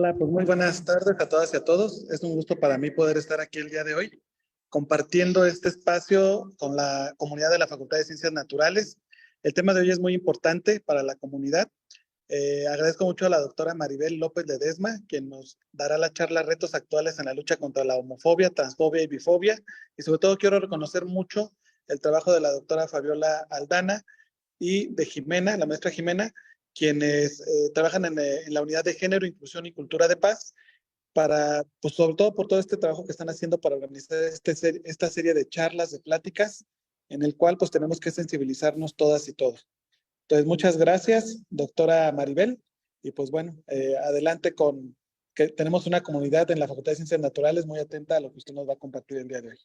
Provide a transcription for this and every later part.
Hola, pues muy buenas tardes a todas y a todos. Es un gusto para mí poder estar aquí el día de hoy compartiendo este espacio con la comunidad de la Facultad de Ciencias Naturales. El tema de hoy es muy importante para la comunidad. Agradezco mucho a la doctora Maribel López Ledesma, quien nos dará la charla Retos actuales en la lucha contra la homofobia, transfobia y bifobia. Y sobre todo quiero reconocer mucho el trabajo de la doctora Fabiola Aldana y de Jimena, la maestra Jimena, quienes trabajan en la unidad de género, inclusión y cultura de paz, para, pues sobre todo por todo este trabajo que están haciendo para organizar esta serie de charlas, de pláticas, en el cual pues tenemos que sensibilizarnos todas y todos. Entonces, muchas gracias, doctora Maribel, y pues bueno, adelante con que tenemos una comunidad en la Facultad de Ciencias Naturales muy atenta a lo que usted nos va a compartir el día de hoy.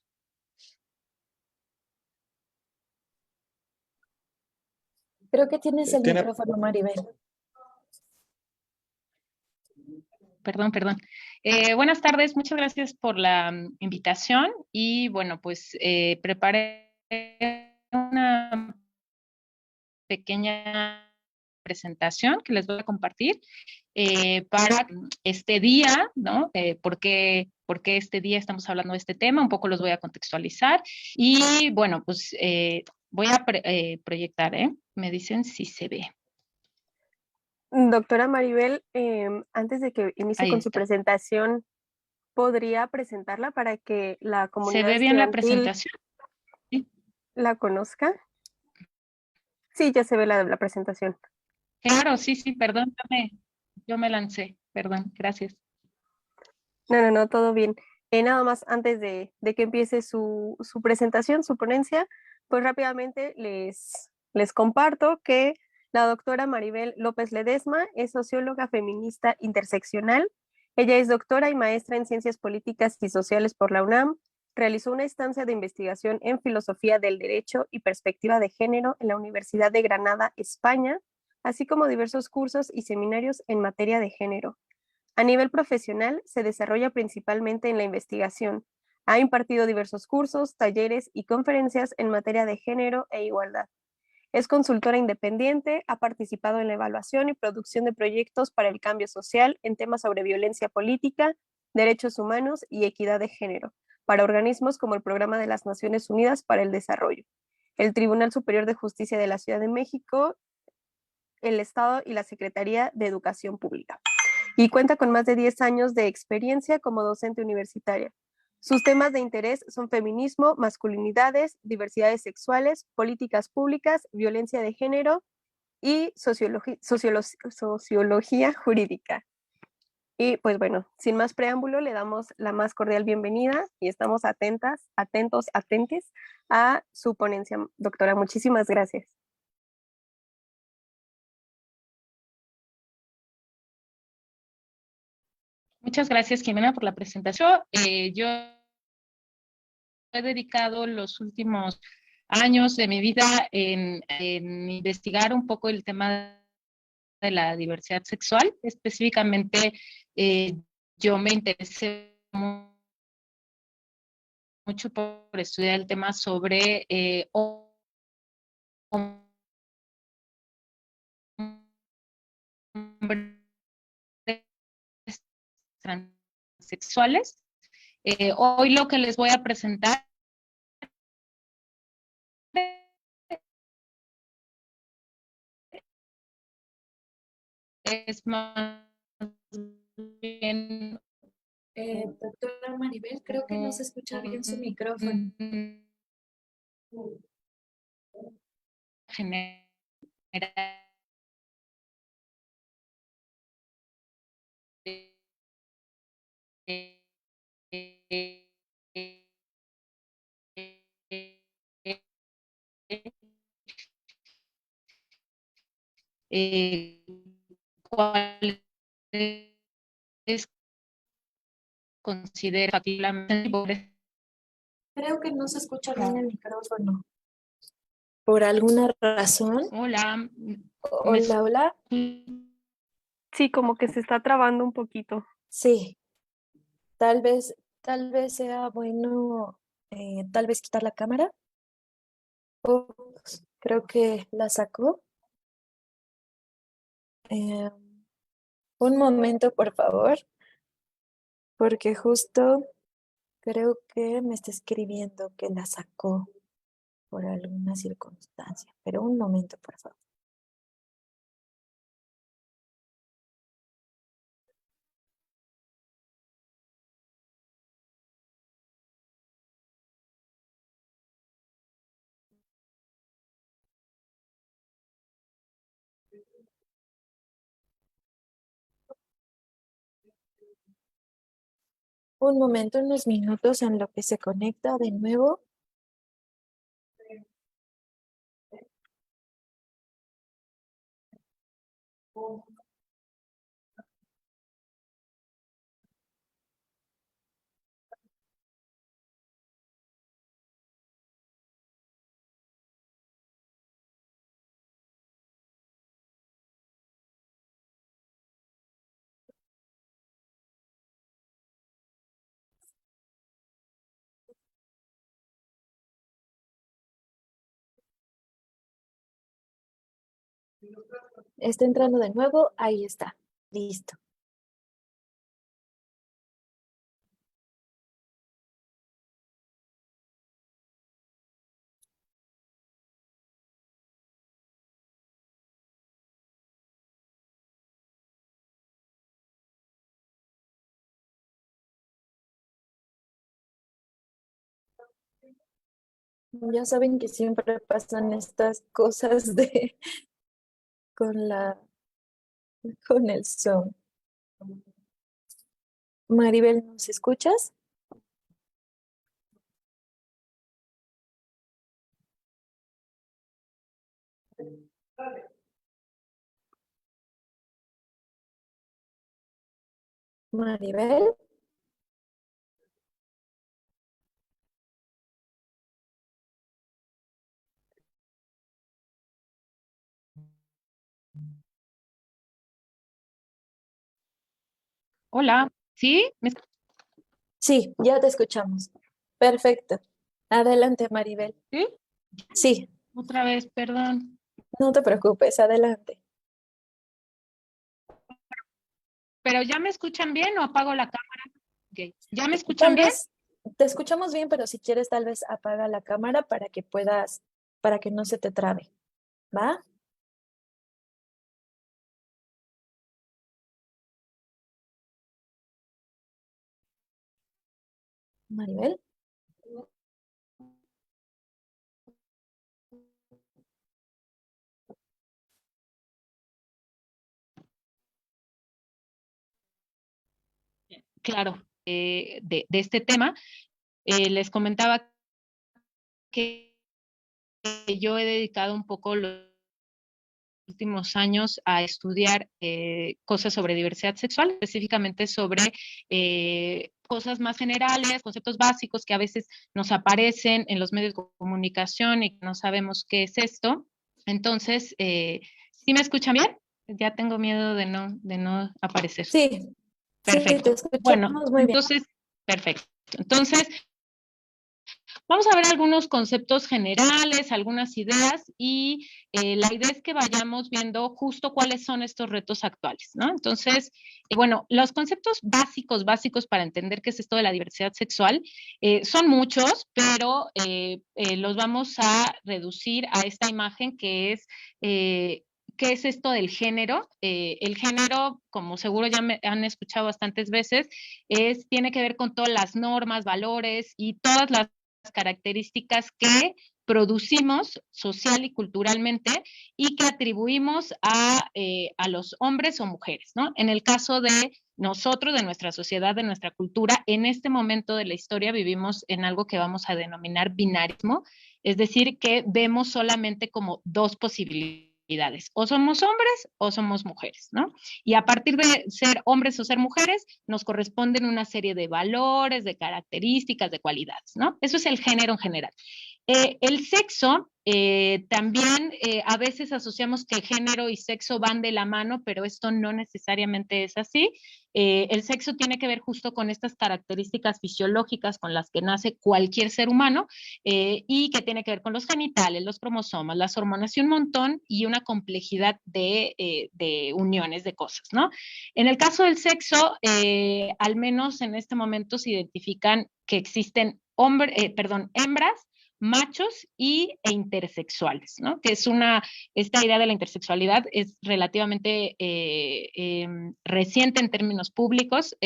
Creo que tienes el Tiene. micrófono, Maribel. Perdón. Buenas tardes, muchas gracias por la invitación y bueno, pues preparé una pequeña presentación que les voy a compartir para este día, ¿no? ¿Por qué este día estamos hablando de este tema? Un poco los voy a contextualizar y bueno, pues voy a proyectar, ¿eh? Me dicen si se ve. Doctora Maribel, antes de que inicie Ahí con su está. presentación, ¿podría presentarla para que la ¿Se comunidad ve bien la estudiantil presentación? Sí. la conozca? Sí, ya se ve la presentación. Claro, sí, perdón, yo me lancé, perdón, gracias. No, todo bien. Nada más antes de que empiece su presentación, su ponencia, pues rápidamente les comparto que la doctora Maribel López Ledesma es socióloga feminista interseccional. Ella es doctora y maestra en Ciencias Políticas y Sociales por la UNAM. Realizó una estancia de investigación en Filosofía del Derecho y Perspectiva de Género en la Universidad de Granada, España, así como diversos cursos y seminarios en materia de género. A nivel profesional, se desarrolla principalmente en la investigación. Ha impartido diversos cursos, talleres y conferencias en materia de género e igualdad. Es consultora independiente, ha participado en la evaluación y producción de proyectos para el cambio social en temas sobre violencia política, derechos humanos y equidad de género, para organismos como el Programa de las Naciones Unidas para el Desarrollo, el Tribunal Superior de Justicia de la Ciudad de México, el Estado y la Secretaría de Educación Pública. Y cuenta con más de 10 años de experiencia como docente universitaria. Sus temas de interés son feminismo, masculinidades, diversidades sexuales, políticas públicas, violencia de género y sociología jurídica. Y pues bueno, sin más preámbulo, le damos la más cordial bienvenida y estamos atentos, atentes a su ponencia. Doctora, muchísimas gracias. Muchas gracias, Jimena, por la presentación. Yo he dedicado los últimos años de mi vida en investigar un poco el tema de la diversidad sexual. Específicamente, yo me interesé mucho por estudiar el tema sobre hombres transexuales. Hoy lo que les voy a presentar es más bien Doctora Maribel, creo que no se escucha bien su micrófono. General cuál es considera factiblemente. Creo que no se escucha bien el micrófono. ¿Por alguna razón? Hola. Hola. Sí, como que se está trabando un poquito. Sí, tal vez sea bueno, tal vez quitar la cámara. Ups, creo que la sacó. Un momento, por favor, porque justo creo que me está escribiendo que la sacó por alguna circunstancia. Pero un momento, por favor. Un momento, unos minutos en lo que se conecta de nuevo. Está entrando de nuevo. Ahí está. Listo. Ya saben que siempre pasan estas cosas de con con el Zoom. Maribel, ¿nos escuchas? Maribel. Hola, ¿sí? Sí, ya te escuchamos. Perfecto. Adelante, Maribel. ¿Sí? Sí, Otra vez, perdón. no te preocupes, adelante. ¿Pero ya me escuchan bien o apago la cámara? Ok. ¿Ya me escuchan Tal bien? vez te escuchamos bien, pero si quieres, tal vez apaga la cámara para que puedas, para que no se te trabe. ¿Va? Maribel. Claro, de este tema. Les comentaba que yo he dedicado un poco los últimos años a estudiar cosas sobre diversidad sexual, específicamente sobre cosas más generales, conceptos básicos que a veces nos aparecen en los medios de comunicación y que no sabemos qué es esto. Entonces, ¿sí me escuchan bien? Ya tengo miedo de no aparecer. Sí, sí, te Perfecto. Bueno, escuchamos muy bien. entonces, perfecto. Entonces, vamos a ver algunos conceptos generales, algunas ideas y la idea es que vayamos viendo justo cuáles son estos retos actuales, ¿no? Entonces, bueno, los conceptos básicos para entender qué es esto de la diversidad sexual son muchos, pero los vamos a reducir a esta imagen que es ¿qué es esto del género? El género, como seguro ya me han escuchado bastantes veces, tiene que ver con todas las normas, valores y todas las características que producimos social y culturalmente y que atribuimos a los hombres o mujeres, ¿no? En el caso de nosotros, de nuestra sociedad, de nuestra cultura, en este momento de la historia vivimos en algo que vamos a denominar binarismo, es decir, que vemos solamente como dos posibilidades, o somos hombres o somos mujeres, ¿no? Y a partir de ser hombres o ser mujeres, nos corresponden una serie de valores, de características, de cualidades, ¿no? Eso es el género en general. El sexo, también a veces asociamos que género y sexo van de la mano, pero esto no necesariamente es así. El sexo tiene que ver justo con estas características fisiológicas con las que nace cualquier ser humano y que tiene que ver con los genitales, los cromosomas, las hormonas y un montón y una complejidad de uniones de cosas, ¿no? En el caso del sexo, al menos en este momento se identifican que existen hembras, machos e intersexuales, ¿no? Que es esta idea de la intersexualidad es relativamente reciente en términos públicos.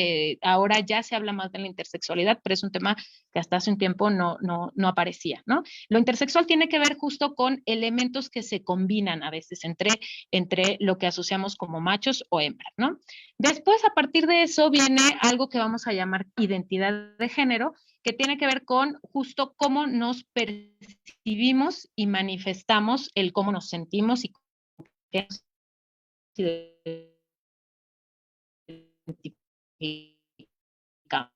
Ahora ya se habla más de la intersexualidad, pero es un tema que hasta hace un tiempo no aparecía, ¿no? Lo intersexual tiene que ver justo con elementos que se combinan a veces entre lo que asociamos como machos o hembras, ¿no? Después, a partir de eso, viene algo que vamos a llamar identidad de género, que tiene que ver con justo cómo nos percibimos y manifestamos el cómo nos sentimos y qué nos identificamos.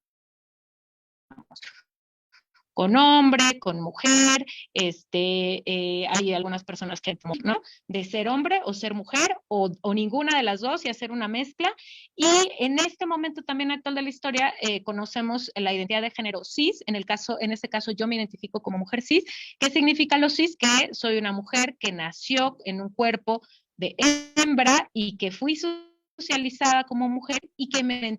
Con hombre, con mujer, hay algunas personas que, ¿no? De ser hombre o ser mujer o ninguna de las dos y hacer una mezcla. Y en este momento también actual de la historia conocemos la identidad de género cis. En este caso yo me identifico como mujer cis. ¿Qué significa lo cis? Que soy una mujer que nació en un cuerpo de hembra y que fui socializada como mujer y que me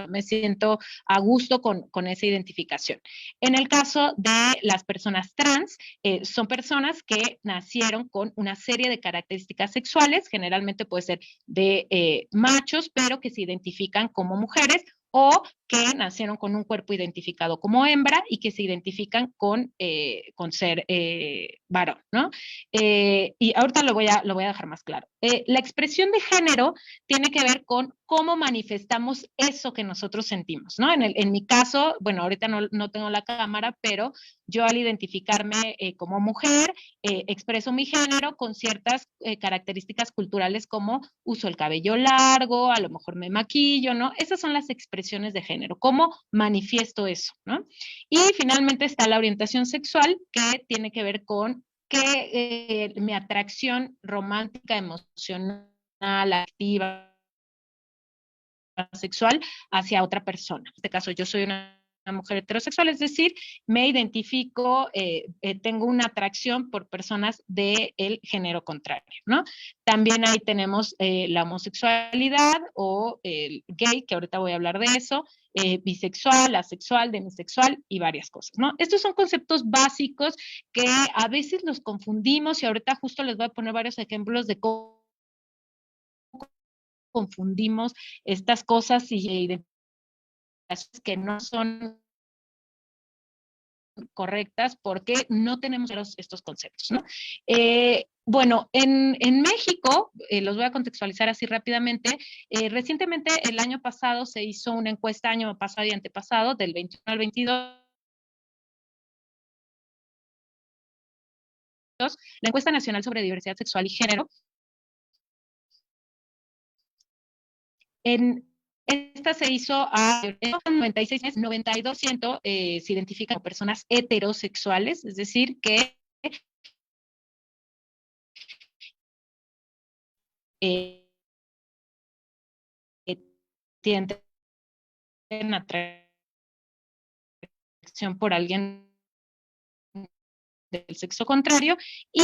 me siento a gusto con esa identificación. En el caso de las personas trans, son personas que nacieron con una serie de características sexuales, generalmente puede ser de machos, pero que se identifican como mujeres o que nacieron con un cuerpo identificado como hembra y que se identifican con ser varón, ¿no? Y ahorita lo voy a dejar más claro. La expresión de género tiene que ver con cómo manifestamos eso que nosotros sentimos, ¿no? En mi caso, bueno, ahorita no tengo la cámara, pero yo al identificarme como mujer, expreso mi género con ciertas características culturales como uso el cabello largo, a lo mejor me maquillo, ¿no? Esas son las expresiones de género, cómo manifiesto eso, ¿no? Y finalmente está la orientación sexual, que tiene que ver con que mi atracción romántica, emocional, activa, sexual hacia otra persona. En este caso, yo soy una mujer heterosexual, es decir, me identifico, tengo una atracción por personas del género contrario, ¿no? También ahí tenemos la homosexualidad o el gay, que ahorita voy a hablar de eso, bisexual, asexual, demisexual y varias cosas, ¿no? Estos son conceptos básicos que a veces los confundimos y ahorita justo les voy a poner varios ejemplos de cómo confundimos estas cosas y identificaciones que no son correctas porque no tenemos estos conceptos, ¿no? Bueno, en México, los voy a contextualizar así rápidamente, recientemente el año pasado se hizo una encuesta, año pasado y antepasado, del 21 al 22, la encuesta nacional sobre diversidad sexual y género. Esta se hizo a 96 meses, 92% se identifican como personas heterosexuales, es decir, que tienen atracción por alguien del sexo contrario y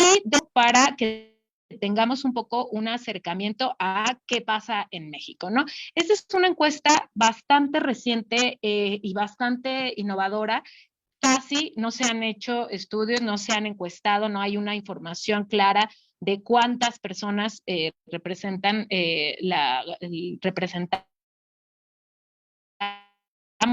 para que tengamos un poco un acercamiento a qué pasa en México, ¿no? Esta es una encuesta bastante reciente y bastante innovadora. Casi no se han hecho estudios, no se han encuestado, no hay una información clara de cuántas personas representamos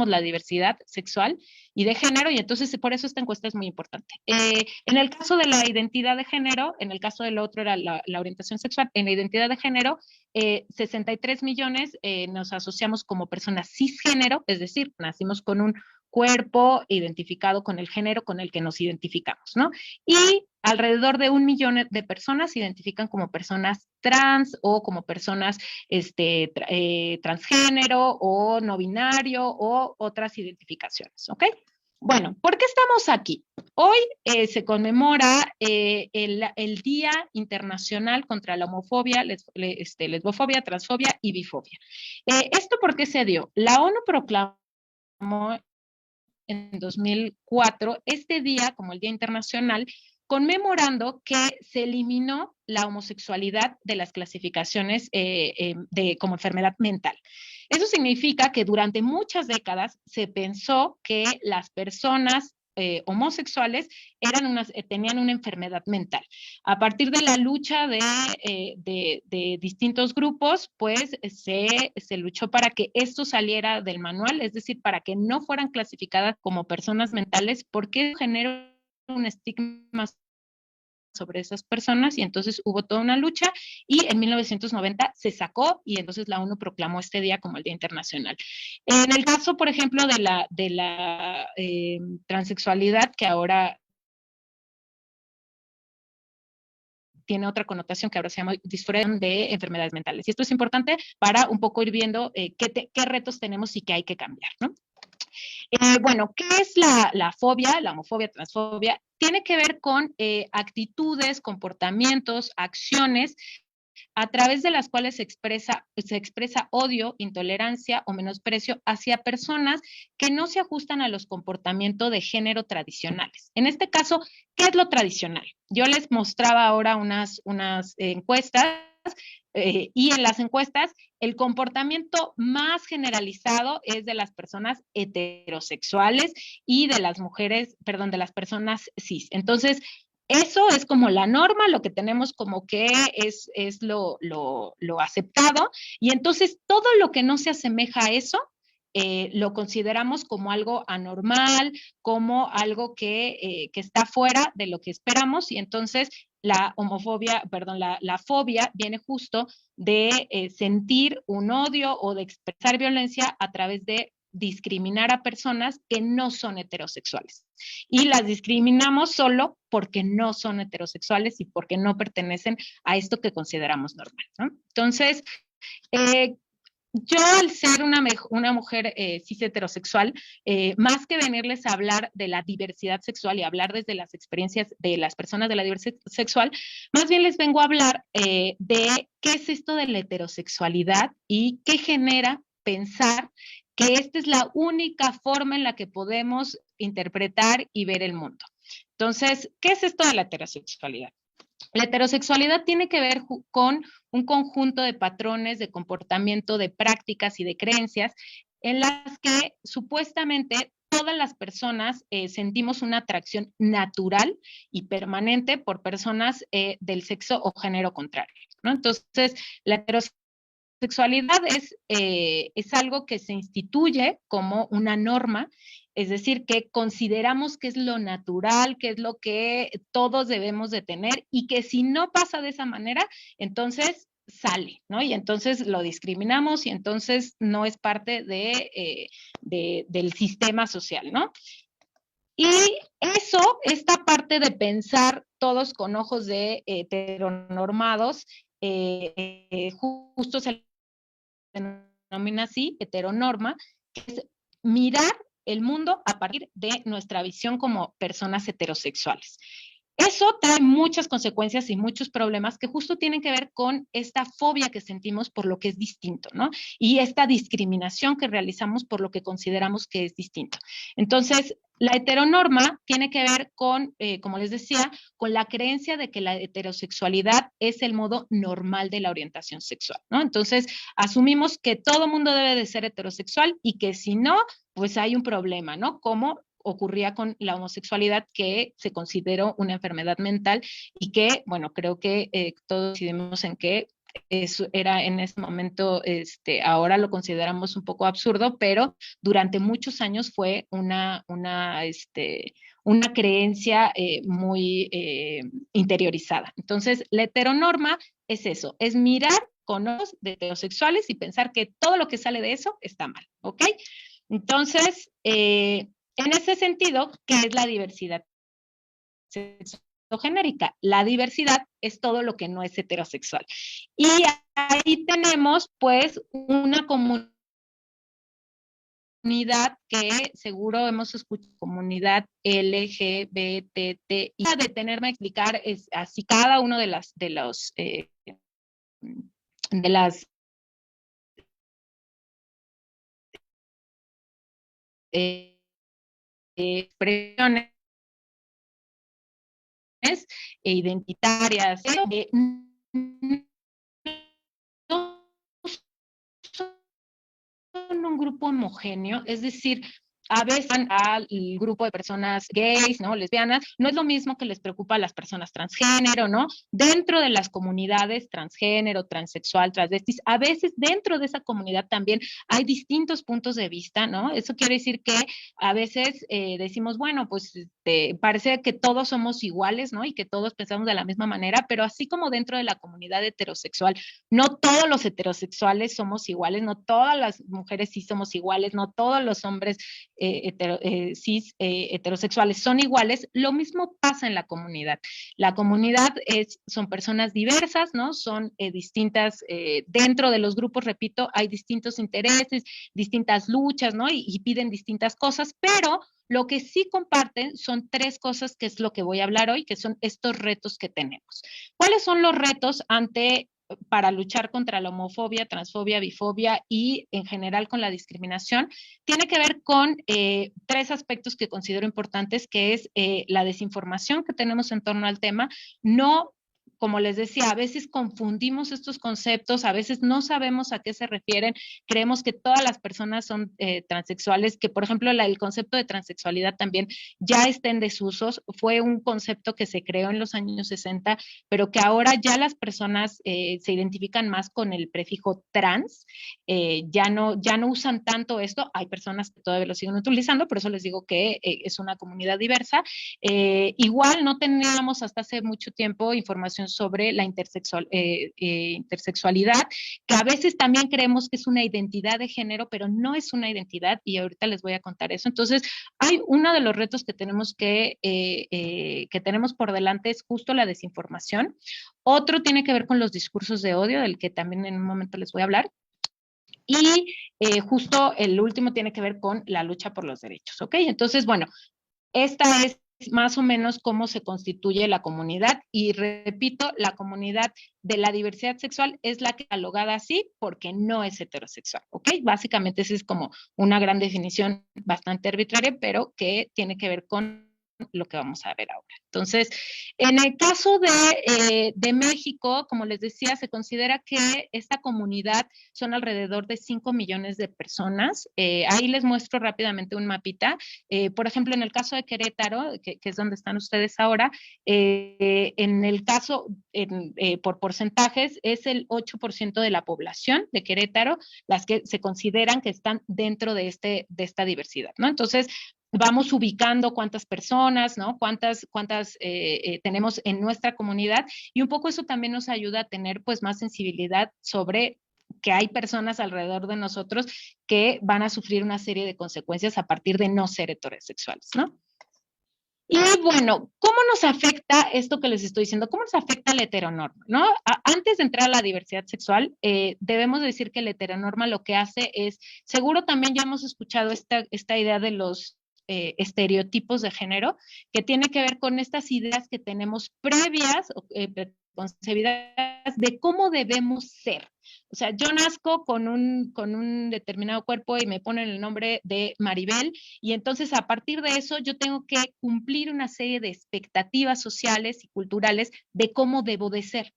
la diversidad sexual y de género, y entonces por eso esta encuesta es muy importante. En el caso de la identidad de género, en el caso del otro era la orientación sexual, en la identidad de género, 63 millones nos asociamos como personas cisgénero, es decir, nacimos con un cuerpo identificado con el género con el que nos identificamos, ¿no? Y alrededor de 1 millón de personas se identifican como personas trans o como personas transgénero o no binario o otras identificaciones, ¿ok? Bueno, ¿por qué estamos aquí? Hoy se conmemora el Día Internacional contra la Homofobia, Lesbofobia, Transfobia y Bifobia. ¿Esto por qué se dio? La ONU proclamó en 2004 este día como el Día Internacional, conmemorando que se eliminó la homosexualidad de las clasificaciones como enfermedad mental. Eso significa que durante muchas décadas se pensó que las personas homosexuales tenían una enfermedad mental. A partir de la lucha de distintos grupos, pues se luchó para que esto saliera del manual, es decir, para que no fueran clasificadas como personas mentales, porque genera un estigma sobre esas personas, y entonces hubo toda una lucha y en 1990 se sacó y entonces la ONU proclamó este día como el Día Internacional. En el caso, por ejemplo, de la transexualidad, que ahora tiene otra connotación que ahora se llama disforia de enfermedades mentales. Y esto es importante para un poco ir viendo qué retos tenemos y qué hay que cambiar, ¿no? Bueno, ¿qué es la fobia, la homofobia, transfobia? Tiene que ver con actitudes, comportamientos, acciones a través de las cuales se expresa odio, intolerancia o menosprecio hacia personas que no se ajustan a los comportamientos de género tradicionales. En este caso, ¿qué es lo tradicional? Yo les mostraba ahora unas encuestas y en las encuestas el comportamiento más generalizado es de las personas heterosexuales y de las mujeres, perdón, de las personas cis. Entonces, eso es como la norma, lo que tenemos como que es lo aceptado, y entonces todo lo que no se asemeja a eso, lo consideramos como algo anormal, como algo que está fuera de lo que esperamos, y entonces la homofobia, perdón, la fobia viene justo de sentir un odio o de expresar violencia a través de discriminar a personas que no son heterosexuales. Y las discriminamos solo porque no son heterosexuales y porque no pertenecen a esto que consideramos normal, ¿no? Entonces, yo al ser una mujer cis heterosexual, más que venirles a hablar de la diversidad sexual y hablar desde las experiencias de las personas de la diversidad sexual, más bien les vengo a hablar de qué es esto de la heterosexualidad y qué genera pensar que esta es la única forma en la que podemos interpretar y ver el mundo. Entonces, ¿qué es esto de la heterosexualidad? La heterosexualidad tiene que ver con un conjunto de patrones de comportamiento, de prácticas y de creencias en las que supuestamente todas las personas sentimos una atracción natural y permanente por personas del sexo o género contrario, ¿no? Entonces, la heterosexualidad es algo que se instituye como una norma, es decir, que consideramos que es lo natural, que es lo que todos debemos de tener, y que si no pasa de esa manera, entonces sale, ¿no? Y entonces lo discriminamos y entonces no es parte del sistema social, ¿no? Y eso, esta parte de pensar todos con ojos de heteronormados, justo se denomina así, heteronorma, que es mirar el mundo a partir de nuestra visión como personas heterosexuales. Eso trae muchas consecuencias y muchos problemas que justo tienen que ver con esta fobia que sentimos por lo que es distinto, ¿no? Y esta discriminación que realizamos por lo que consideramos que es distinto. Entonces, la heteronorma tiene que ver con, como les decía, con la creencia de que la heterosexualidad es el modo normal de la orientación sexual, ¿no? Entonces, asumimos que todo mundo debe de ser heterosexual y que si no, pues hay un problema, ¿no? Como ocurría con la homosexualidad, que se consideró una enfermedad mental y que, bueno, creo que todos decidimos en que eso era en ese momento, ahora lo consideramos un poco absurdo, pero durante muchos años fue una creencia muy interiorizada. Entonces, la heteronorma es eso, es mirar con ojos de heterosexuales y pensar que todo lo que sale de eso está mal, ¿ok? Entonces, en ese sentido, ¿qué es la diversidad sexogenérica? La diversidad es todo lo que no es heterosexual. Y ahí tenemos, pues, una comunidad comunidad que seguro hemos escuchado, comunidad LGBTI, y detenerme a explicar es así cada uno de las expresiones identitarias, no son un grupo homogéneo, es decir, a veces al grupo de personas gays, ¿no? Lesbianas, no es lo mismo que les preocupa a las personas transgénero, ¿no? Dentro de las comunidades transgénero, transexual, transvestis, a veces dentro de esa comunidad también hay distintos puntos de vista, ¿no? Eso quiere decir que a veces decimos, bueno, pues parece que todos somos iguales, ¿no? Y que todos pensamos de la misma manera, pero así como dentro de la comunidad heterosexual, no todos los heterosexuales somos iguales, no todas las mujeres sí somos iguales, no todos los hombres cis heterosexuales son iguales. Lo mismo pasa en la comunidad. La comunidad son personas diversas, ¿no? Son distintas, dentro de los grupos, repito, hay distintos intereses, distintas luchas, ¿no? Y piden distintas cosas, pero lo que sí comparten son tres cosas, que es lo que voy a hablar hoy, que son estos retos que tenemos. ¿Cuáles son los retos para luchar contra la homofobia, transfobia, bifobia y en general con la discriminación? Tiene que ver con tres aspectos que considero importantes, que es la desinformación que tenemos en torno al tema. No, como les decía, a veces confundimos estos conceptos, a veces no sabemos a qué se refieren, creemos que todas las personas son transexuales, que por ejemplo el concepto de transexualidad también ya está en desusos, fue un concepto que se creó en los años 60, pero que ahora ya las personas se identifican más con el prefijo trans, ya no usan tanto esto, hay personas que todavía lo siguen utilizando, por eso les digo que es una comunidad diversa. Igual no teníamos hasta hace mucho tiempo información sobre la intersexualidad, que a veces también creemos que es una identidad de género, pero no es una identidad, y ahorita les voy a contar eso. Entonces, hay uno de los retos que tenemos que tenemos por delante es justo la desinformación. Otro tiene que ver con los discursos de odio, del que también en un momento les voy a hablar. Y justo el último tiene que ver con la lucha por los derechos, ¿ok? Entonces, bueno, esta es más o menos cómo se constituye la comunidad, y repito, la comunidad de la diversidad sexual es la catalogada así porque no es heterosexual, ¿ok? Básicamente esa es como una gran definición bastante arbitraria, pero que tiene que ver con lo que vamos a ver ahora. Entonces, en el caso de México, como les decía, se considera que esta comunidad son alrededor de 5 millones de personas. Ahí les muestro rápidamente un mapita. Por ejemplo, en el caso de Querétaro, que es donde están ustedes ahora, en el caso, por porcentajes, es el 8% de la población de Querétaro las que se consideran que están dentro de esta diversidad, ¿no? Entonces, vamos ubicando cuántas personas, ¿no? Cuántas tenemos en nuestra comunidad, y un poco eso también nos ayuda a tener pues más sensibilidad sobre que hay personas alrededor de nosotros que van a sufrir una serie de consecuencias a partir de no ser heterosexuales, ¿no? Y bueno, ¿cómo nos afecta esto que les estoy diciendo? ¿Cómo nos afecta la heteronorma? ¿No? Antes de entrar a la diversidad sexual, debemos decir que la heteronorma lo que hace es, seguro también ya hemos escuchado esta idea de los estereotipos de género, que tiene que ver con estas ideas que tenemos previas, preconcebidas, de cómo debemos ser. O sea, yo nazco con un determinado cuerpo y me ponen el nombre de Maribel, y entonces a partir de eso yo tengo que cumplir una serie de expectativas sociales y culturales de cómo debo de ser.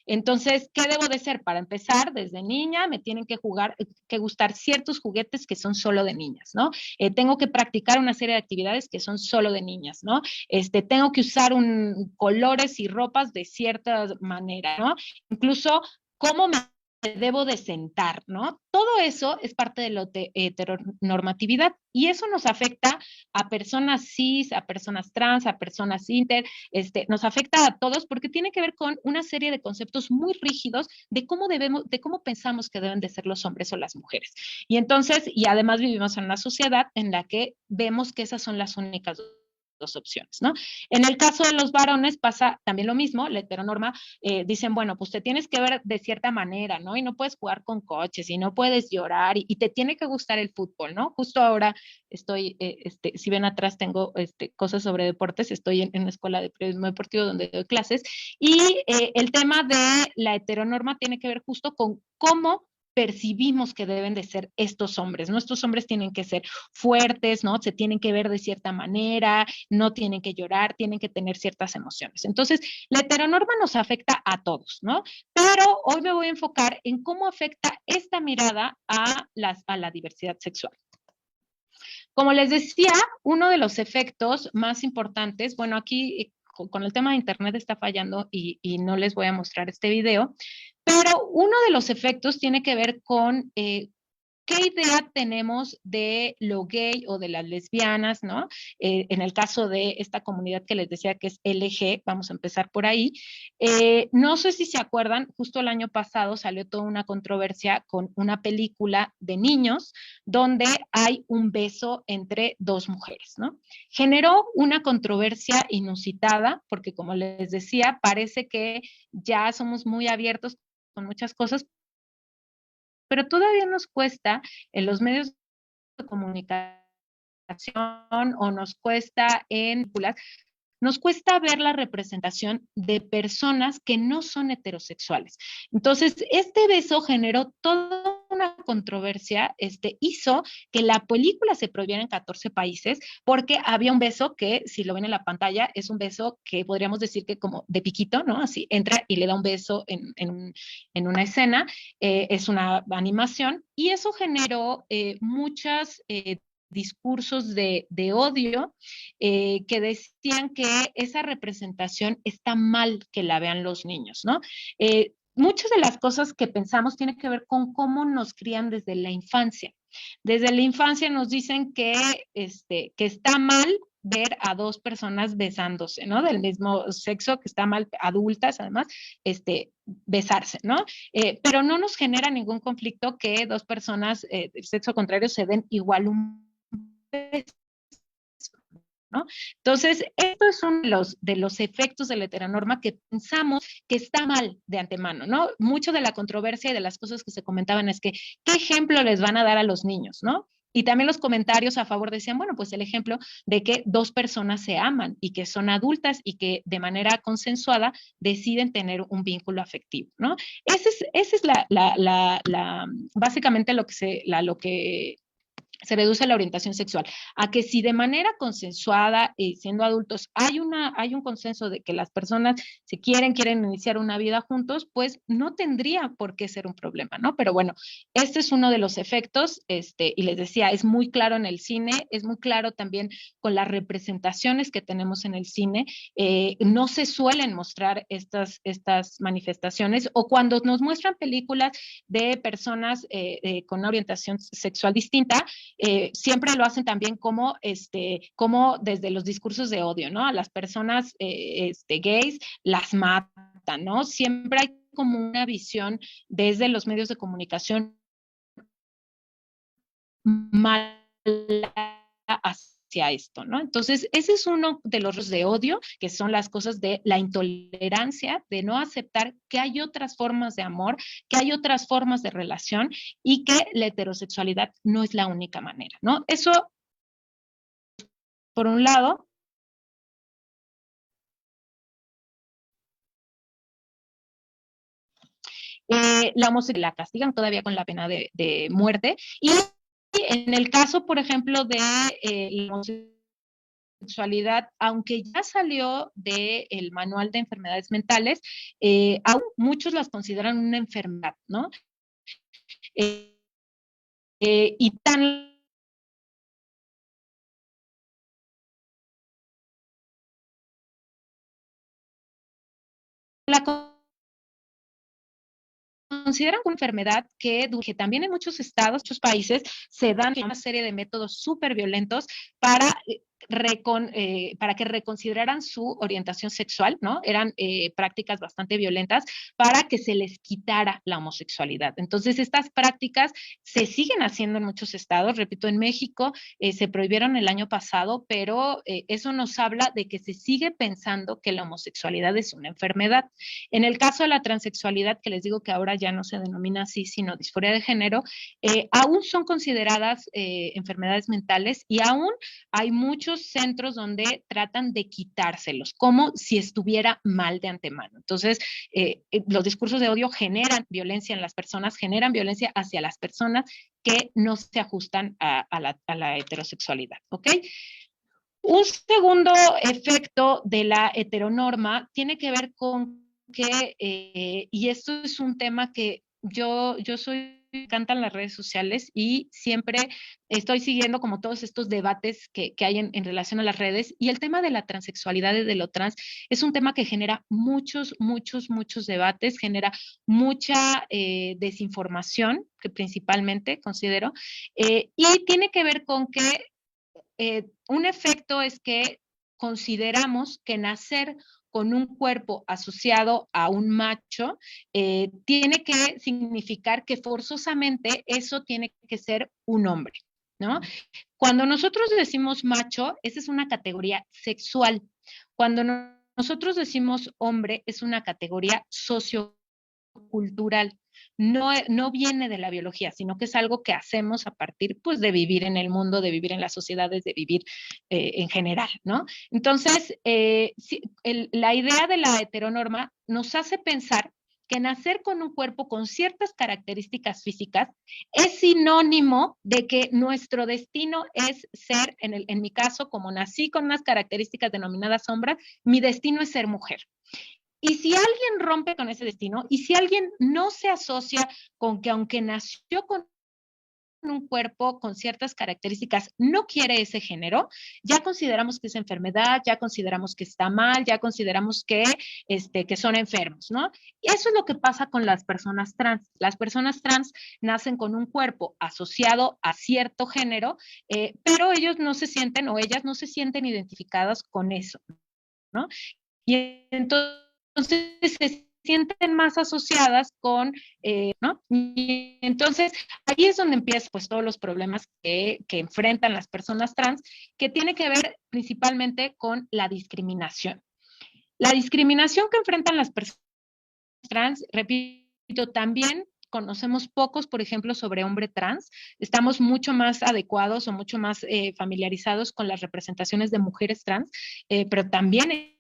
Entonces, ¿qué debo de ser? Para empezar, desde niña me tienen que gustar ciertos juguetes que son solo de niñas, ¿no? Tengo que practicar una serie de actividades que son solo de niñas, ¿no? Tengo que usar colores y ropas de cierta manera, ¿no? Incluso cómo me debo de sentar, ¿no? Todo eso es parte de la heteronormatividad, y eso nos afecta a personas cis, a personas trans, a personas inter, nos afecta a todos porque tiene que ver con una serie de conceptos muy rígidos de cómo pensamos que deben de ser los hombres o las mujeres. Y entonces, y además vivimos en una sociedad en la que vemos que esas son las únicas dos opciones, ¿no? En el caso de los varones pasa también lo mismo, la heteronorma, dicen, bueno, pues te tienes que ver de cierta manera, ¿no? Y no puedes jugar con coches, y no puedes llorar, y te tiene que gustar el fútbol, ¿no? Justo ahora estoy, si ven atrás tengo cosas sobre deportes, estoy en una escuela de periodismo deportivo donde doy clases, y el tema de la heteronorma tiene que ver justo con cómo percibimos que deben de ser estos hombres, ¿no? Estos hombres tienen que ser fuertes, ¿no? Se tienen que ver de cierta manera, no tienen que llorar, tienen que tener ciertas emociones. Entonces, la heteronorma nos afecta a todos, ¿no? Pero hoy me voy a enfocar en cómo afecta esta mirada a la diversidad sexual. Como les decía, uno de los efectos más importantes, bueno, aquí con el tema de internet está fallando y no les voy a mostrar este video, pero uno de los efectos tiene que ver con ¿qué idea tenemos de lo gay o de las lesbianas, ¿no? En el caso de esta comunidad que les decía que es LG, vamos a empezar por ahí. No sé si se acuerdan, justo el año pasado salió toda una controversia con una película de niños donde hay un beso entre dos mujeres, ¿no? Generó una controversia inusitada porque, como les decía, parece que ya somos muy abiertos con muchas cosas, pero todavía nos cuesta en los medios de comunicación o nos cuesta nos cuesta ver la representación de personas que no son heterosexuales. Entonces, este beso generó toda una controversia, hizo que la película se prohibiera en 14 países porque había un beso que, si lo ven en la pantalla, es un beso que podríamos decir que como de piquito, ¿no? Así entra y le da un beso en una escena, es una animación, y eso generó muchas discursos de odio que decían que esa representación está mal que la vean los niños, ¿no? Muchas de las cosas que pensamos tienen que ver con cómo nos crían desde la infancia. Desde la infancia nos dicen que está mal ver a dos personas besándose, ¿no? Del mismo sexo, que está mal, adultas además, besarse, ¿no? Pero no nos genera ningún conflicto que dos personas del sexo contrario se den igual un beso, ¿no? Entonces, esto es uno de los efectos de la heteronorma que pensamos que está mal de antemano, ¿no? Mucho de la controversia y de las cosas que se comentaban es que, ¿qué ejemplo les van a dar a los niños, ¿no? Y también los comentarios a favor decían, bueno, pues el ejemplo de que dos personas se aman y que son adultas y que de manera consensuada deciden tener un vínculo afectivo, ¿no? Esa es básicamente lo que se reduce la orientación sexual, a que si de manera consensuada, siendo adultos, hay un consenso de que las personas se quieren iniciar una vida juntos, pues no tendría por qué ser un problema, ¿no? Pero bueno, este es uno de los efectos, y les decía, es muy claro en el cine, es muy claro también con las representaciones que tenemos en el cine, no se suelen mostrar estas manifestaciones, o cuando nos muestran películas de personas con una orientación sexual distinta, siempre lo hacen también como desde los discursos de odio, ¿no? A las personas gays las matan, ¿no? Siempre hay como una visión desde los medios de comunicación mala hacia esto, ¿no? Entonces, ese es uno de los de odio, que son las cosas de la intolerancia, de no aceptar que hay otras formas de amor, que hay otras formas de relación y que la heterosexualidad no es la única manera, ¿no? Eso, por un lado. La homosexualidad la castigan todavía con la pena de muerte, y en el caso, por ejemplo, de la homosexualidad, aunque ya salió del manual de enfermedades mentales, aún muchos las consideran una enfermedad, ¿no? Y tan la consideran una enfermedad que también en muchos estados, muchos países, se dan una serie de métodos súper violentos para para que reconsideraran su orientación sexual, ¿no? Eran prácticas bastante violentas para que se les quitara la homosexualidad. Entonces, estas prácticas se siguen haciendo en muchos estados. Repito, en México se prohibieron el año pasado, pero eso nos habla de que se sigue pensando que la homosexualidad es una enfermedad. En el caso de la transexualidad, que les digo que ahora ya no se denomina así, sino disforia de género, aún son consideradas enfermedades mentales y aún hay muchos centros donde tratan de quitárselos, como si estuviera mal de antemano. Entonces, los discursos de odio generan violencia en las personas, generan violencia hacia las personas que no se ajustan a la heterosexualidad, ¿ok? Un segundo efecto de la heteronorma tiene que ver con que, y esto es un tema que yo soy, me encantan las redes sociales y siempre estoy siguiendo como todos estos debates que hay en relación a las redes, y el tema de la transexualidad y de lo trans es un tema que genera muchos debates, genera mucha desinformación, que principalmente considero, y tiene que ver con que un efecto es que consideramos que nacer con un cuerpo asociado a un macho tiene que significar que forzosamente eso tiene que ser un hombre, ¿no? Cuando nosotros decimos macho, esa es una categoría sexual. Cuando nosotros decimos hombre, es una categoría sociocultural. No viene de la biología, sino que es algo que hacemos a partir, pues, de vivir en el mundo, de vivir en las sociedades, de vivir en general, ¿no? Entonces, la idea de la heteronorma nos hace pensar que nacer con un cuerpo con ciertas características físicas es sinónimo de que nuestro destino es ser, en mi caso, como nací con unas características denominadas sombras, mi destino es ser mujer. Y si alguien rompe con ese destino, y si alguien no se asocia con que aunque nació con un cuerpo con ciertas características, no quiere ese género, ya consideramos que es enfermedad, ya consideramos que está mal, ya consideramos que son enfermos, ¿no? Y eso es lo que pasa con las personas trans. Las personas trans nacen con un cuerpo asociado a cierto género, pero ellos no se sienten, o ellas no se sienten identificadas con eso, ¿no? Y entonces se sienten más asociadas con, ¿no? Y entonces ahí es donde empiezan pues todos los problemas que enfrentan las personas trans, que tiene que ver principalmente con la discriminación. La discriminación que enfrentan las personas trans, repito, también conocemos pocos, por ejemplo, sobre hombre trans. Estamos mucho más adecuados o mucho más familiarizados con las representaciones de mujeres trans, pero también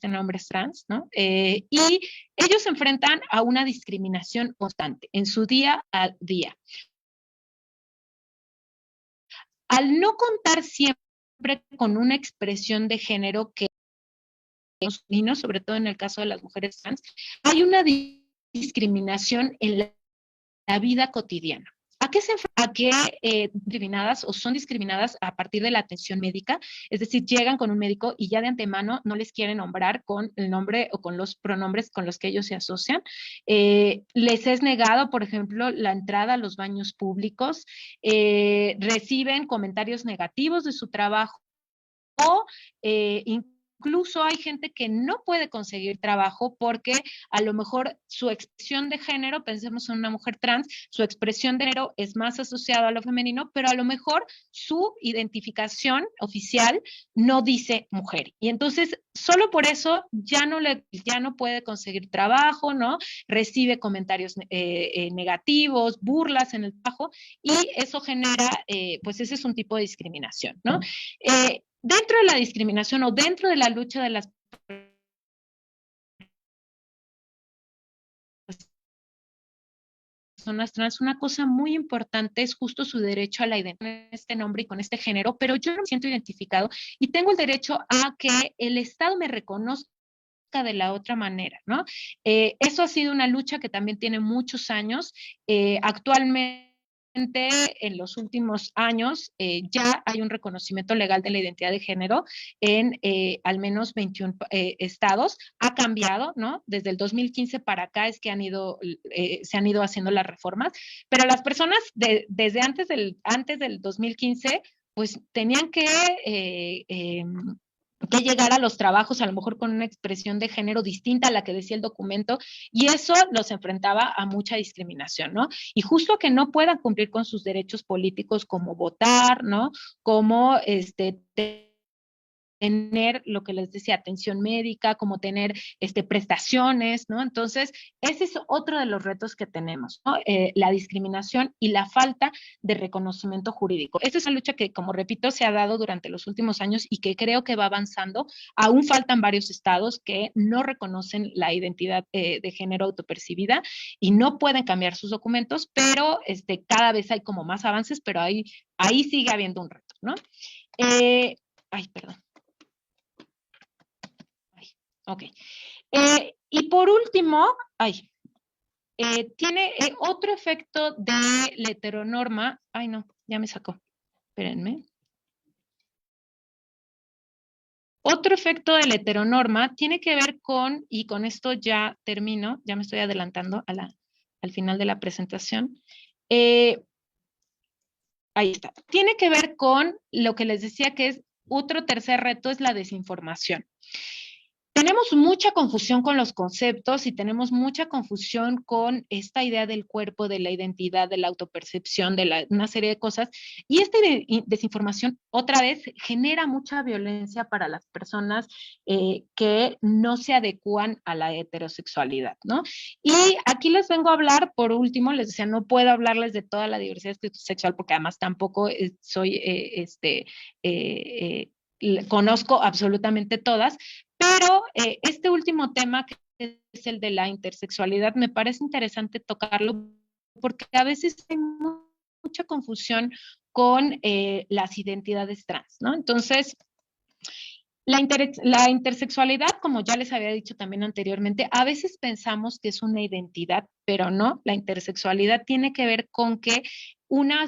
en hombres trans, ¿no? Y ellos se enfrentan a una discriminación constante en su día a día. Al no contar siempre con una expresión de género que sobre todo en el caso de las mujeres trans, hay una discriminación en la vida cotidiana. ¿A qué discriminadas o son discriminadas a partir de la atención médica? Es decir, llegan con un médico y ya de antemano no les quieren nombrar con el nombre o con los pronombres con los que ellos se asocian. Les es negado, por ejemplo, la entrada a los baños públicos. Reciben comentarios negativos de su trabajo o incluso hay gente que no puede conseguir trabajo porque a lo mejor su expresión de género, pensemos en una mujer trans, su expresión de género es más asociada a lo femenino, pero a lo mejor su identificación oficial no dice mujer. Y entonces, solo por eso ya no puede conseguir trabajo, ¿no? Recibe comentarios negativos, burlas en el trabajo, y eso genera, pues ese es un tipo de discriminación, ¿no? Dentro de la discriminación o dentro de la lucha de las personas trans, una cosa muy importante es justo su derecho a la identidad con este nombre y con este género, pero yo no me siento identificado y tengo el derecho a que el Estado me reconozca de la otra manera, ¿no? Eso ha sido una lucha que también tiene muchos años. Actualmente, en los últimos años ya hay un reconocimiento legal de la identidad de género en al menos 21 estados. Ha cambiado, ¿no? Desde el 2015 para acá es que se han ido haciendo las reformas, pero las personas desde antes del 2015 pues tenían que llegar a los trabajos a lo mejor con una expresión de género distinta a la que decía el documento, y eso los enfrentaba a mucha discriminación, ¿no? Y justo que no puedan cumplir con sus derechos políticos como votar, ¿no? Como tener lo que les decía, atención médica, como tener prestaciones, ¿no? Entonces, ese es otro de los retos que tenemos, ¿no? La discriminación y la falta de reconocimiento jurídico. Esta es una lucha que, como repito, se ha dado durante los últimos años y que creo que va avanzando. Aún faltan varios estados que no reconocen la identidad de género autopercibida y no pueden cambiar sus documentos, pero cada vez hay como más avances, pero ahí sigue habiendo un reto, ¿no? Ay, perdón. Ok. Y por último, tiene otro efecto de la heteronorma. Ay, no, ya me sacó. Espérenme. Otro efecto de la heteronorma tiene que ver con, y con esto ya termino, ya me estoy adelantando al final de la presentación. Ahí está. Tiene que ver con lo que les decía que es otro tercer reto, es la desinformación. Tenemos mucha confusión con los conceptos y tenemos mucha confusión con esta idea del cuerpo, de la identidad, de la autopercepción, de una serie de cosas. Y esta desinformación, otra vez, genera mucha violencia para las personas que no se adecúan a la heterosexualidad, ¿no? Y aquí les vengo a hablar, por último, les decía, no puedo hablarles de toda la diversidad sexual porque además tampoco soy, conozco absolutamente todas, pero este último tema, que es el de la intersexualidad, me parece interesante tocarlo porque a veces hay mucha confusión con las identidades trans, ¿no? Entonces, la intersexualidad, como ya les había dicho también anteriormente, a veces pensamos que es una identidad, pero no. La intersexualidad tiene que ver con que una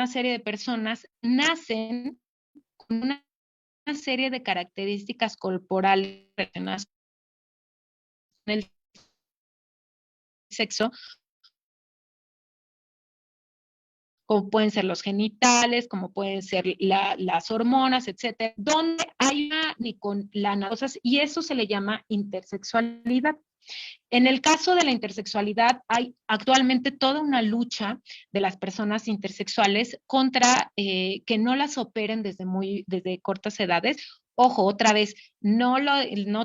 serie de personas nacen con una serie de características corporales relacionadas con el sexo, como pueden ser los genitales, como pueden ser las hormonas, etcétera, donde hay una ni con cosas, y eso se le llama intersexualidad. En el caso de la intersexualidad, hay actualmente toda una lucha de las personas intersexuales contra que no las operen desde cortas edades. Ojo, otra vez, no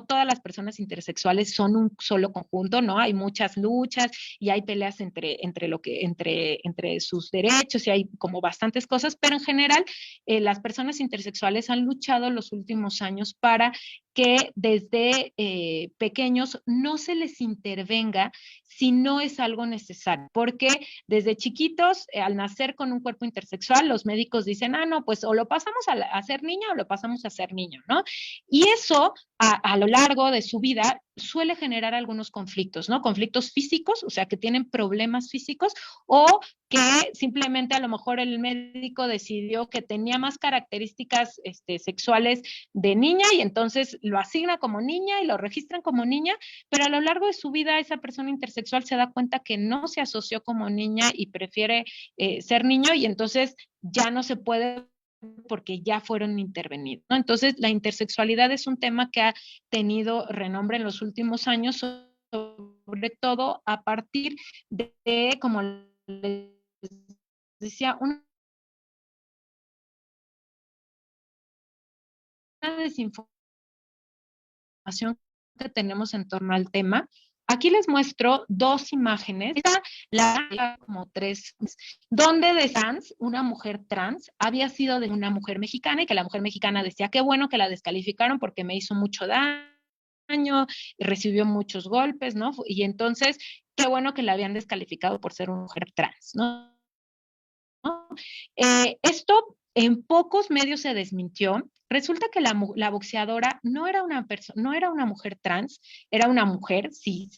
todas las personas intersexuales son un solo conjunto, ¿no? Hay muchas luchas y hay peleas entre sus derechos y hay como bastantes cosas, pero en general las personas intersexuales han luchado los últimos años para que desde pequeños no se les intervenga si no es algo necesario, porque desde chiquitos, al nacer con un cuerpo intersexual, los médicos dicen, no, pues o lo pasamos a ser niña o lo pasamos a ser niño, ¿no? Y eso a lo largo de su vida suele generar algunos conflictos, ¿no? Conflictos físicos, o sea, que tienen problemas físicos, o que simplemente a lo mejor el médico decidió que tenía más características sexuales de niña y entonces lo asigna como niña y lo registran como niña, pero a lo largo de su vida esa persona intersexual se da cuenta que no se asoció como niña y prefiere ser niño y entonces ya no se puede porque ya fueron intervenidos, ¿no? Entonces, la intersexualidad es un tema que ha tenido renombre en los últimos años, sobre todo a partir de como les decía, una desinformación que tenemos en torno al tema. Aquí les muestro dos imágenes. Esta la como tres, donde de trans, una mujer trans, había sido de una mujer mexicana y que la mujer mexicana decía, qué bueno que la descalificaron porque me hizo mucho daño, recibió muchos golpes, ¿no? Y entonces, qué bueno que la habían descalificado por ser una mujer trans, ¿no? Esto en pocos medios se desmintió. Resulta que la boxeadora no era una mujer trans, era una mujer, sí,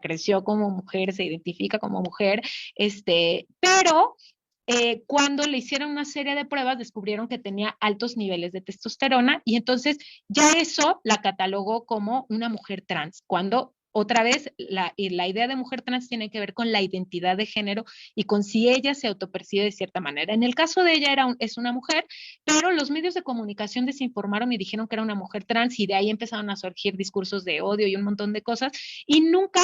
creció como mujer, se identifica como mujer, pero cuando le hicieron una serie de pruebas descubrieron que tenía altos niveles de testosterona y entonces ya eso la catalogó como una mujer trans, cuando otra vez, la idea de mujer trans tiene que ver con la identidad de género y con si ella se autopercibe de cierta manera. En el caso de ella es una mujer, pero los medios de comunicación desinformaron y dijeron que era una mujer trans y de ahí empezaron a surgir discursos de odio y un montón de cosas y nunca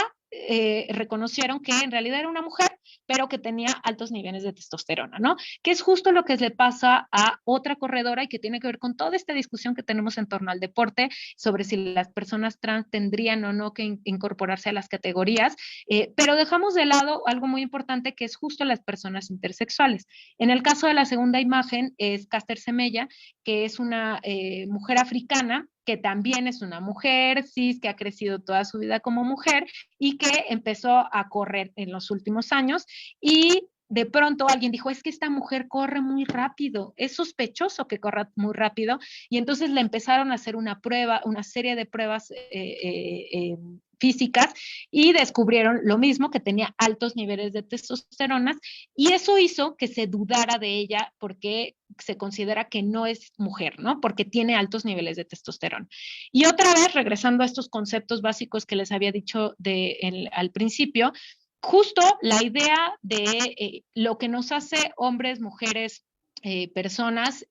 reconocieron que en realidad era una mujer, pero que tenía altos niveles de testosterona, ¿no? Que es justo lo que le pasa a otra corredora y que tiene que ver con toda esta discusión que tenemos en torno al deporte sobre si las personas trans tendrían o no que incorporarse a las categorías, pero dejamos de lado algo muy importante que es justo las personas intersexuales. En el caso de la segunda imagen es Caster Semenya, que es una mujer africana que también es una mujer cis, que ha crecido toda su vida como mujer y que empezó a correr en los últimos años y de pronto alguien dijo, es que esta mujer corre muy rápido, es sospechoso que corra muy rápido, y entonces le empezaron a hacer una prueba, una serie de pruebas físicas y descubrieron lo mismo, que tenía altos niveles de testosterona, y eso hizo que se dudara de ella porque se considera que no es mujer, ¿no? Porque tiene altos niveles de testosterona. Y otra vez, regresando a estos conceptos básicos que les había dicho al principio, justo la idea de lo que nos hace hombres, mujeres, personas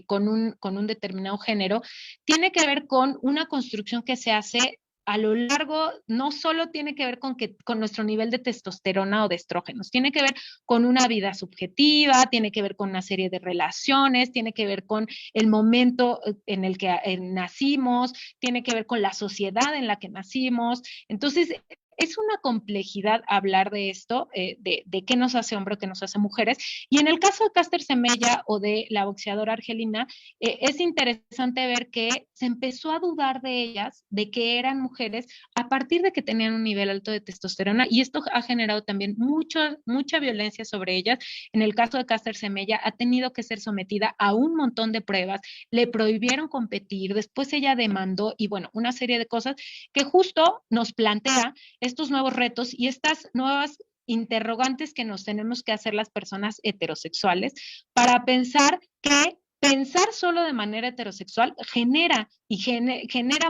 con un determinado género, tiene que ver con una construcción que se hace a lo largo, no solo tiene que ver con nuestro nivel de testosterona o de estrógenos, tiene que ver con una vida subjetiva, tiene que ver con una serie de relaciones, tiene que ver con el momento en el que nacimos, tiene que ver con la sociedad en la que nacimos. Entonces, es una complejidad hablar de esto, de qué nos hace hombre o qué nos hace mujeres. Y en el caso de Caster Semenya o de la boxeadora argelina, es interesante ver que se empezó a dudar de ellas, de que eran mujeres, a partir de que tenían un nivel alto de testosterona, y esto ha generado también mucha violencia sobre ellas. En el caso de Caster Semenya, ha tenido que ser sometida a un montón de pruebas, le prohibieron competir, después ella demandó, y bueno, una serie de cosas que justo nos plantea estos nuevos retos y estas nuevas interrogantes que nos tenemos que hacer las personas heterosexuales para pensar que pensar solo de manera heterosexual genera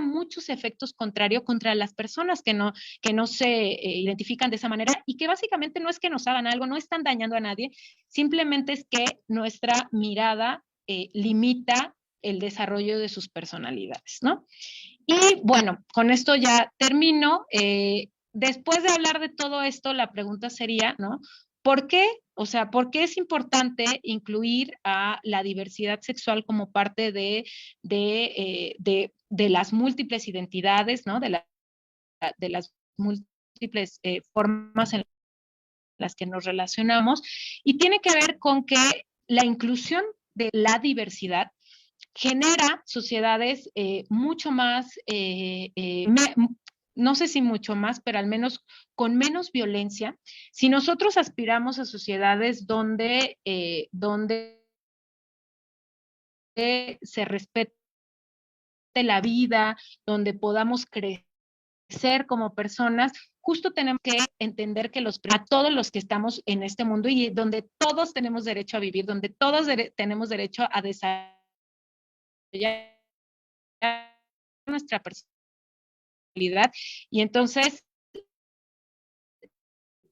muchos efectos contrarios contra las personas que no se identifican de esa manera y que básicamente no es que nos hagan algo, no están dañando a nadie, simplemente es que nuestra mirada limita el desarrollo de sus personalidades, ¿no? Y bueno, con esto ya termino. Después de hablar de todo esto, la pregunta sería, ¿no? ¿Por qué? O sea, ¿por qué es importante incluir a la diversidad sexual como parte de las múltiples identidades, ¿no? De las múltiples formas en las que nos relacionamos? Y tiene que ver con que la inclusión de la diversidad genera sociedades mucho más, no sé si mucho más, pero al menos con menos violencia. Si nosotros aspiramos a sociedades donde se respete la vida, donde podamos crecer como personas, justo tenemos que entender que a todos los que estamos en este mundo y donde todos tenemos derecho a vivir, donde todos tenemos derecho a desarrollar nuestra personalidad. Y entonces,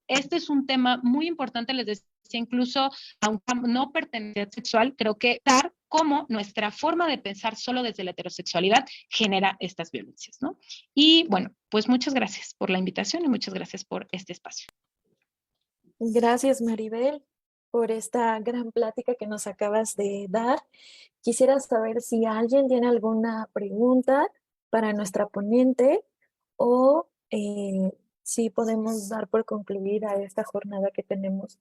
este es un tema muy importante, les decía, incluso aunque no pertenecer sexual, creo que dar cómo nuestra forma de pensar solo desde la heterosexualidad genera estas violencias, ¿no? Y bueno, pues muchas gracias por la invitación y muchas gracias por este espacio. Gracias, Maribel, por esta gran plática que nos acabas de dar. Quisiera saber si alguien tiene alguna pregunta para nuestra ponente o si podemos dar por concluida esta jornada que tenemos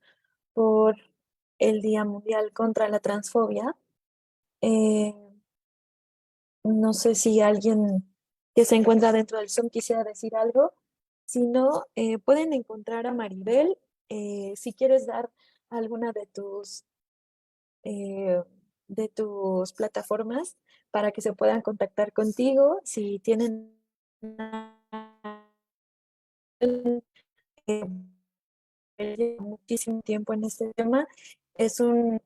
por el Día Mundial contra la Transfobia. No sé si alguien que se encuentra dentro del Zoom quisiera decir algo. Si no, pueden encontrar a Maribel. Si quieres dar alguna de tus plataformas para que se puedan contactar contigo. Si tienen muchísimo tiempo en este tema, es un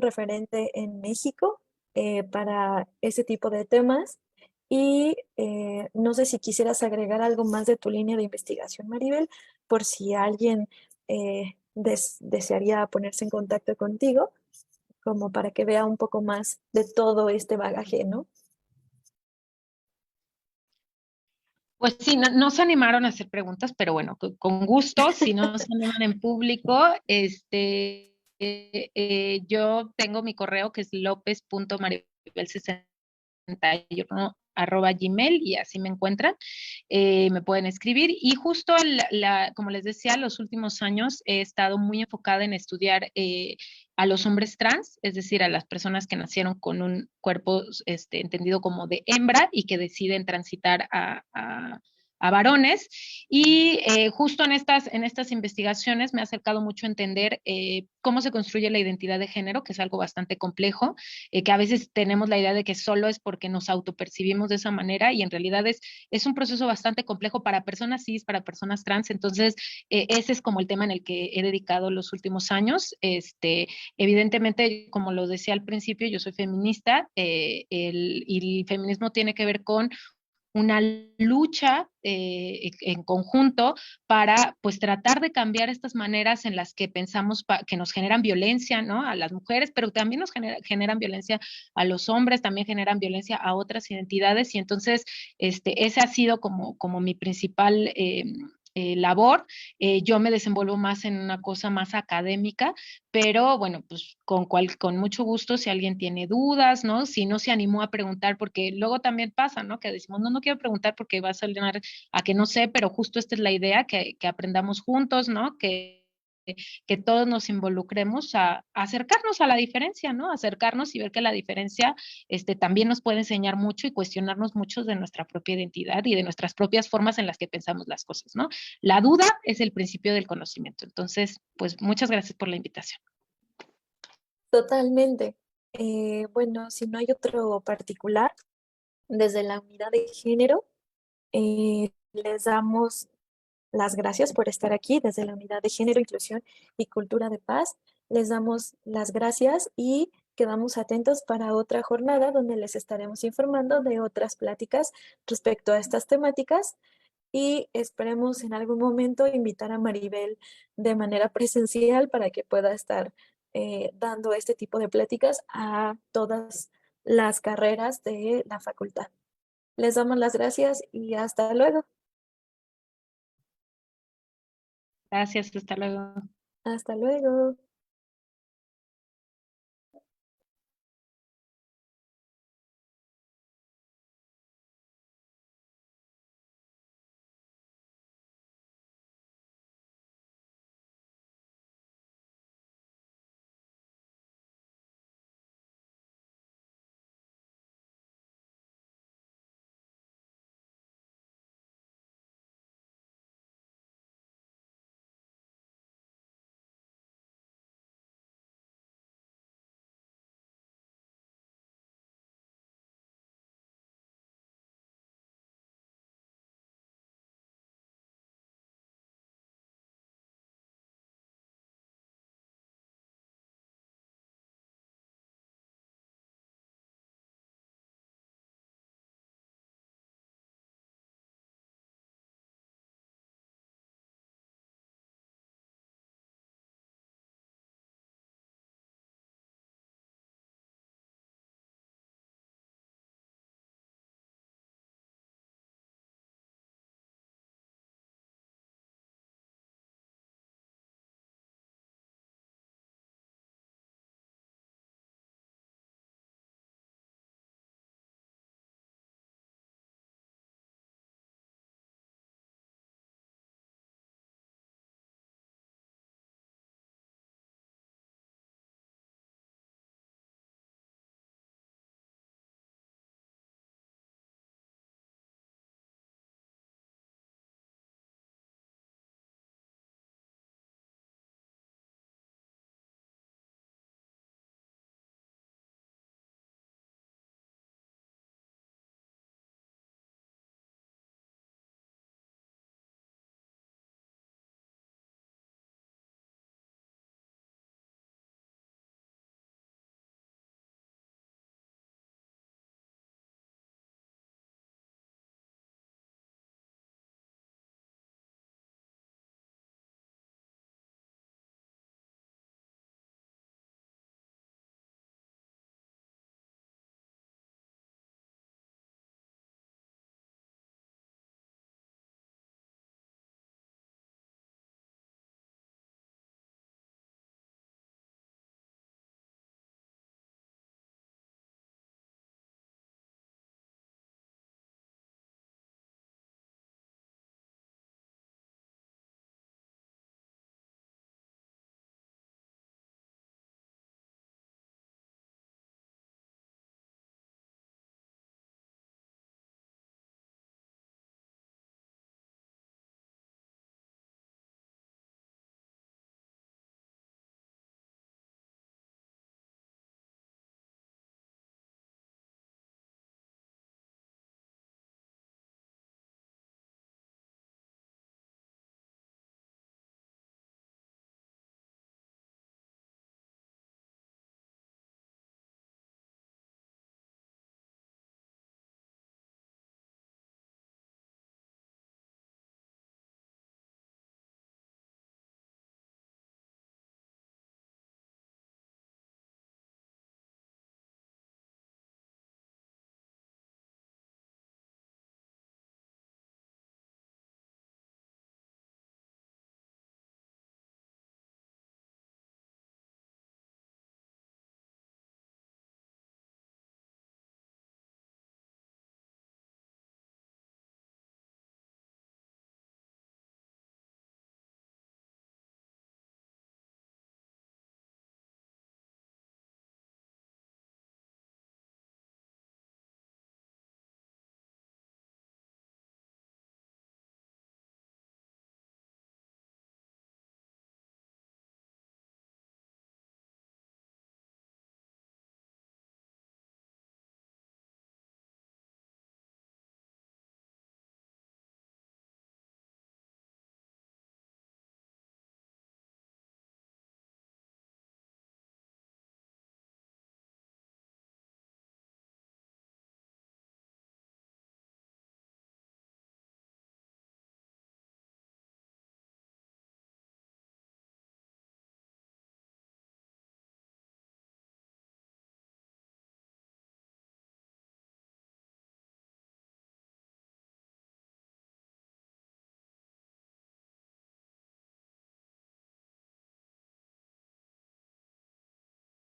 referente en México para ese tipo de temas Y no sé si quisieras agregar algo más de tu línea de investigación, Maribel, por si alguien desearía ponerse en contacto contigo, como para que vea un poco más de todo este bagaje, ¿no? Pues sí, no se animaron a hacer preguntas, pero bueno, con gusto, si no se animan en público, yo tengo mi correo que es lopez.maribel61@gmail y así me encuentran, me pueden escribir y justo como les decía, los últimos años he estado muy enfocada en estudiar a los hombres trans, es decir, a las personas que nacieron con un cuerpo entendido como de hembra y que deciden transitar a varones. Y justo en estas investigaciones me ha acercado mucho a entender cómo se construye la identidad de género, que es algo bastante complejo, que a veces tenemos la idea de que solo es porque nos autopercibimos de esa manera y en realidad es un proceso bastante complejo para personas cis, para personas trans. Entonces, ese es como el tema en el que he dedicado los últimos años. Evidentemente, como lo decía al principio, yo soy feminista y el feminismo tiene que ver con una lucha en conjunto para pues tratar de cambiar estas maneras en las que pensamos que nos generan violencia, ¿no? A las mujeres, pero también nos generan violencia a los hombres, también generan violencia a otras identidades y entonces ese ha sido como mi principal labor. Yo me desenvuelvo más en una cosa más académica, pero bueno, pues con mucho gusto si alguien tiene dudas, ¿no? Si no se animó a preguntar, porque luego también pasa, ¿no? Que decimos, no quiero preguntar porque va a salir a que no sé, pero justo esta es la idea, que aprendamos juntos, ¿no? Que todos nos involucremos a acercarnos a la diferencia, ¿no? Acercarnos y ver que la diferencia también nos puede enseñar mucho y cuestionarnos mucho de nuestra propia identidad y de nuestras propias formas en las que pensamos las cosas, ¿no? La duda es el principio del conocimiento. Entonces, pues muchas gracias por la invitación. Totalmente. Bueno, si no hay otro particular, desde la unidad de género, les damos las gracias por estar aquí desde la Unidad de Género, Inclusión y Cultura de Paz. Les damos las gracias y quedamos atentos para otra jornada donde les estaremos informando de otras pláticas respecto a estas temáticas y esperemos en algún momento invitar a Maribel de manera presencial para que pueda estar dando este tipo de pláticas a todas las carreras de la facultad. Les damos las gracias y hasta luego. Gracias, hasta luego. Hasta luego.